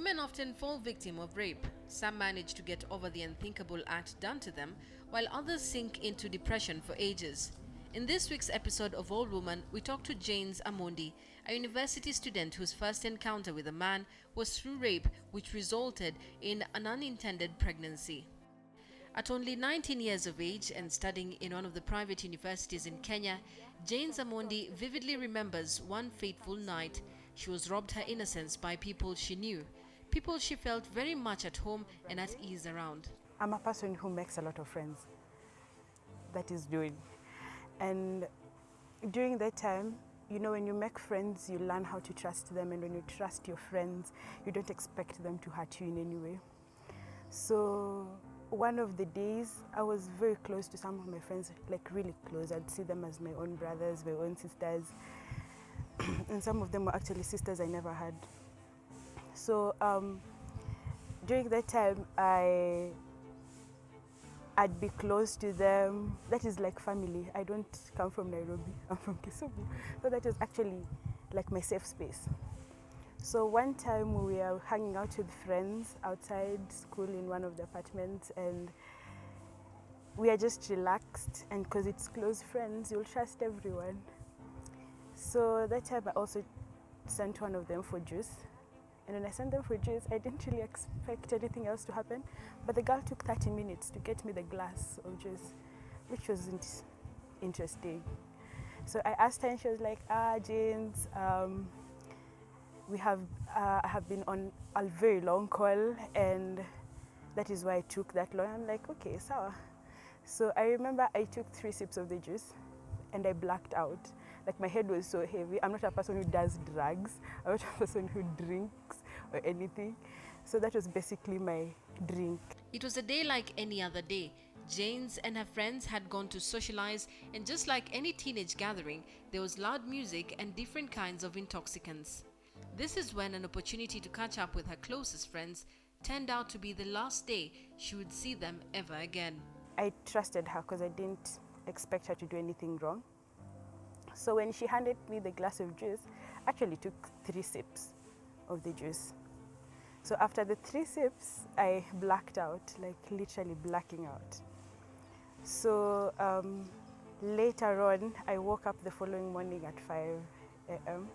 Women often fall victim of rape. Some manage to get over the unthinkable act done to them, while others sink into depression for ages. In this week's episode of All Woman, we talk to James Amondi, a university student whose first encounter with a man was through rape, which resulted in an unintended pregnancy. At only 19 years of age and studying in one of the private universities in Kenya, Jane Zamondi vividly remembers one fateful night. She was robbed her innocence by people she knew, people she felt very much at home and at ease around. I'm a person who makes a lot of friends. That is doing. And during that time, you know, when you make friends, you learn how to trust them. And when you trust your friends, you don't expect them to hurt you in any way. So one of the days, I was very close to some of my friends, like really close. I'd see them as my own brothers, my own sisters. And some of them were actually sisters I never had. So during that time, I'd be close to them. That is like family. I don't come from Nairobi, I'm from Kisumu. So that is actually like my safe space. So one time we were hanging out with friends outside school in one of the apartments, and we are just relaxed, and because it's close friends, you'll trust everyone. So that time I also sent one of them for juice. And when I sent them for juice, I didn't really expect anything else to happen. But the girl took 30 minutes to get me the glass of juice, which wasn't interesting. So I asked her, and she was like, James, I have been on a very long call, and that is why I took that long. I'm like, okay, sawa. So I remember I took 3 sips of the juice, and I blacked out. Like, my head was so heavy. I'm not a person who does drugs. I'm not a person who drinks or anything. So that was basically my drink. It was a day like any other day. Janes and her friends had gone to socialize, and just like any teenage gathering, there was loud music and different kinds of intoxicants. This is when an opportunity to catch up with her closest friends turned out to be the last day she would see them ever again. I trusted her because I didn't expect her to do anything wrong. So when she handed me the glass of juice, I actually took 3 sips of the juice. So after the 3 sips, I blacked out, like literally blacking out. So later on, I woke up the following morning at 5 a.m.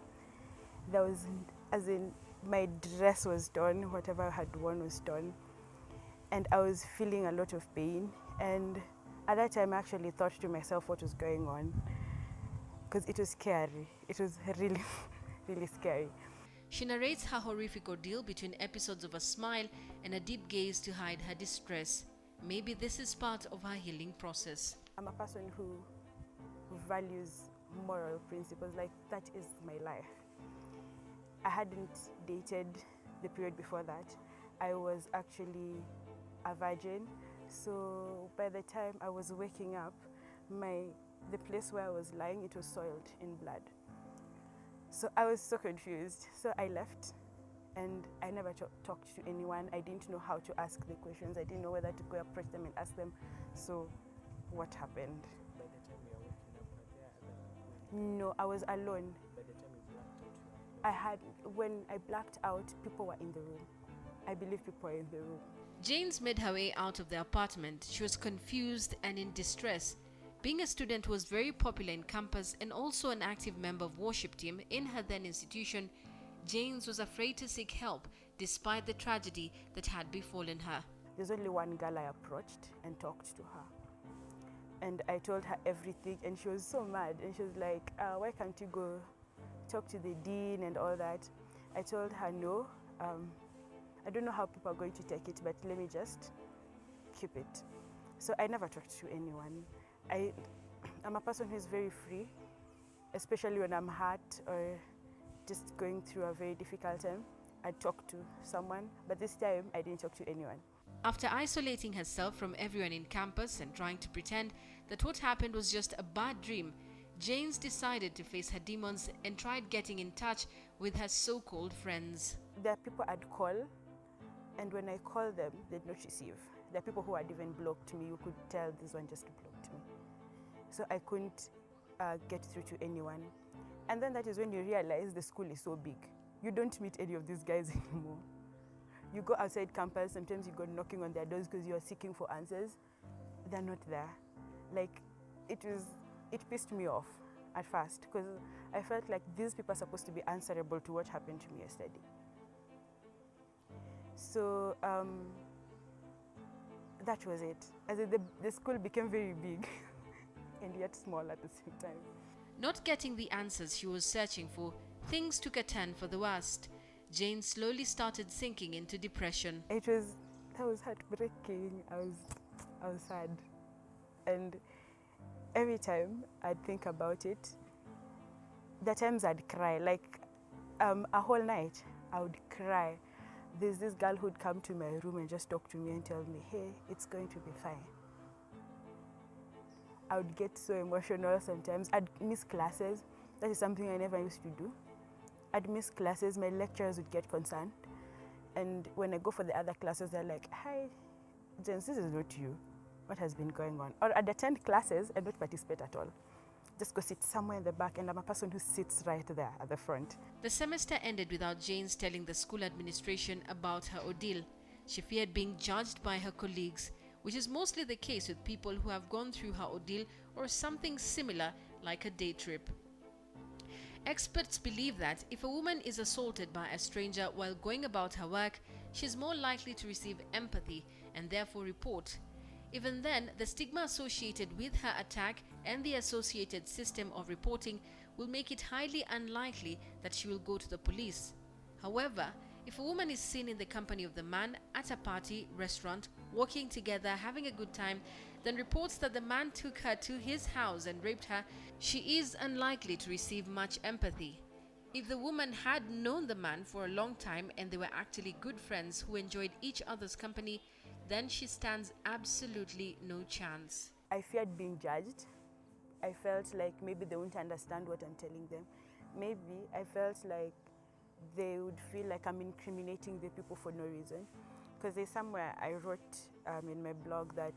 There was, as in, my dress was torn, whatever I had worn was torn. And I was feeling a lot of pain. And at that time, I actually thought to myself what was going on, because it was scary. It was really, really scary. She narrates her horrific ordeal between episodes of a smile and a deep gaze to hide her distress. Maybe this is part of her healing process. I'm a person who values moral principles, like that is my life. I hadn't dated the period before that. I was actually a virgin. So by the time I was waking up, the place where I was lying, it was soiled in blood. So I was so confused. So I left, and I never talked to anyone. I didn't know how to ask the questions. I didn't know whether to go approach them and ask them, so what happened? By the time you are waking up, were there other people? No, I was alone. By the time you blacked out, When I blacked out, people were in the room. I believe people were in the room. Janes made her way out of the apartment. She was confused and in distress. Being a student who was very popular in campus and also an active member of worship team in her then institution, Janes was afraid to seek help despite the tragedy that had befallen her. There's only one girl I approached and talked to her. And I told her everything, and she was so mad. And she was like, why can't you go talk to the dean and all that? I told her, no, I don't know how people are going to take it, but let me just keep it. So I never talked to anyone. I'm a person who is very free, especially when I'm hurt or just going through a very difficult time. I talk to someone, but this time I didn't talk to anyone. After isolating herself from everyone in campus and trying to pretend that what happened was just a bad dream, Janes decided to face her demons and tried getting in touch with her so-called friends. There are people I'd call, and when I call them, they'd not receive. There are people who had even blocked me. You could tell this one just blocked me. So I couldn't get through to anyone. And then that is when you realize the school is so big. You don't meet any of these guys anymore. You go outside campus, sometimes you go knocking on their doors because you're seeking for answers. They're not there. Like, it pissed me off at first because I felt like these people are supposed to be answerable to what happened to me yesterday. So that was it. As in the school became very big and yet small at the same time. Not getting the answers she was searching for, things took a turn for the worst. Jane slowly started sinking into depression. That was heartbreaking. I was sad. And every time I'd think about it, the times I'd cry, like a whole night I would cry. There's this girl who'd come to my room and just talk to me and tell me, hey, it's going to be fine. I would get so emotional sometimes. I'd miss classes. That is something I never used to do. I'd miss classes. My lecturers would get concerned. And when I go for the other classes, they're like, hi, Jens, this is not you. What has been going on? Or I'd attend classes and not participate at all. Just go sit somewhere in the back, and I'm a person who sits right there at the front. The semester ended without Jane's telling the school administration about her ordeal. She feared being judged by her colleagues, which is mostly the case with people who have gone through her ordeal or something similar like a day trip. Experts believe that if a woman is assaulted by a stranger while going about her work, she is more likely to receive empathy and therefore report. Even then, the stigma associated with her attack and the associated system of reporting will make it highly unlikely that she will go to the police. However, if a woman is seen in the company of the man at a party, restaurant, walking together, having a good time, then reports that the man took her to his house and raped her, she is unlikely to receive much empathy. If the woman had known the man for a long time and they were actually good friends who enjoyed each other's company, then she stands absolutely no chance. I feared being judged. I felt like maybe they wouldn't understand what I'm telling them. Maybe I felt like they would feel like I'm incriminating the people for no reason. Because there's somewhere I wrote in my blog that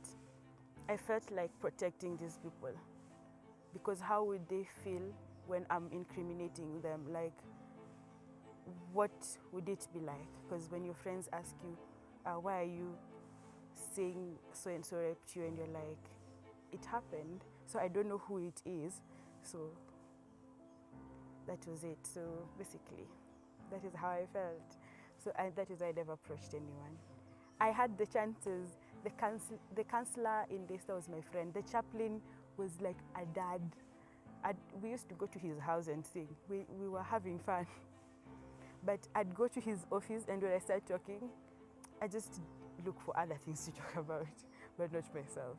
I felt like protecting these people. Because how would they feel when I'm incriminating them? Like, what would it be like? Because when your friends ask you, why are you saying so-and-so raped you, and you're like, it happened, so I don't know who it is. So that was it. So basically, that is how I felt. So that is why I never approached anyone. I had the chances. The counselor in Daystar was my friend. The chaplain was like a dad. We used to go to his house and sing. We were having fun. But I'd go to his office, and when I start talking, I just look for other things to talk about, but not myself.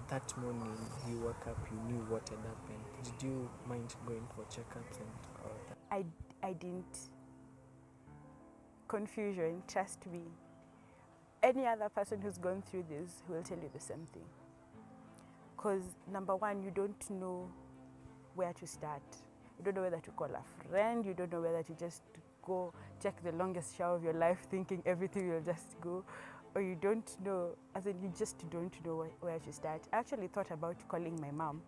That morning you woke up, you knew what had happened. Did you mind going for checkups and all that? I didn't. Confusion, trust me. Any other person who's gone through this will tell you the same thing. Because number one, you don't know where to start. You don't know whether to call a friend. You don't know whether to just go check the longest shower of your life thinking everything will just go. Or you don't know, as in you just don't know where to start. I actually thought about calling my mom,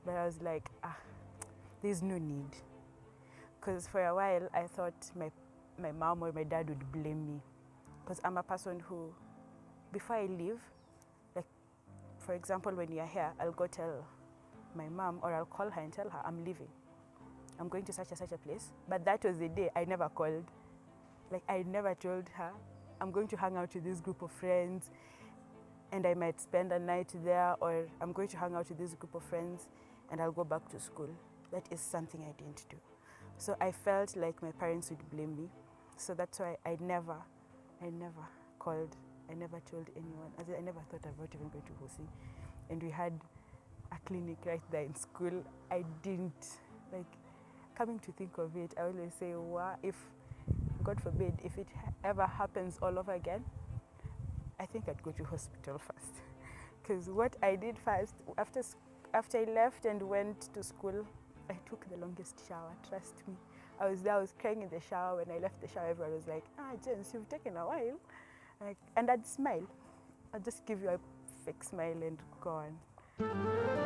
but I was like, there's no need. Because for a while I thought my mom or my dad would blame me. Because I'm a person who, before I leave, like for example when you're here, I'll go tell my mom, or I'll call her and tell her I'm leaving. I'm going to such a place. But that was the day I never called. Like I never told her, I'm going to hang out with this group of friends and I might spend a night there, or I'm going to hang out with this group of friends and I'll go back to school. That is something I didn't do. So I felt like my parents would blame me. So that's why I never called. I never told anyone. I never thought about even going to Hosi. And we had a clinic right there in school. I didn't, like, coming to think of it, I always say, wow, if, God forbid, if it ever happens all over again, I think I'd go to hospital first. Because what I did first, after I left and went to school, I took the longest shower, trust me. I was crying in the shower. When I left the shower, everyone was like, Jens, you've taken a while. And I'd smile. I'd just give you a fake smile and go on.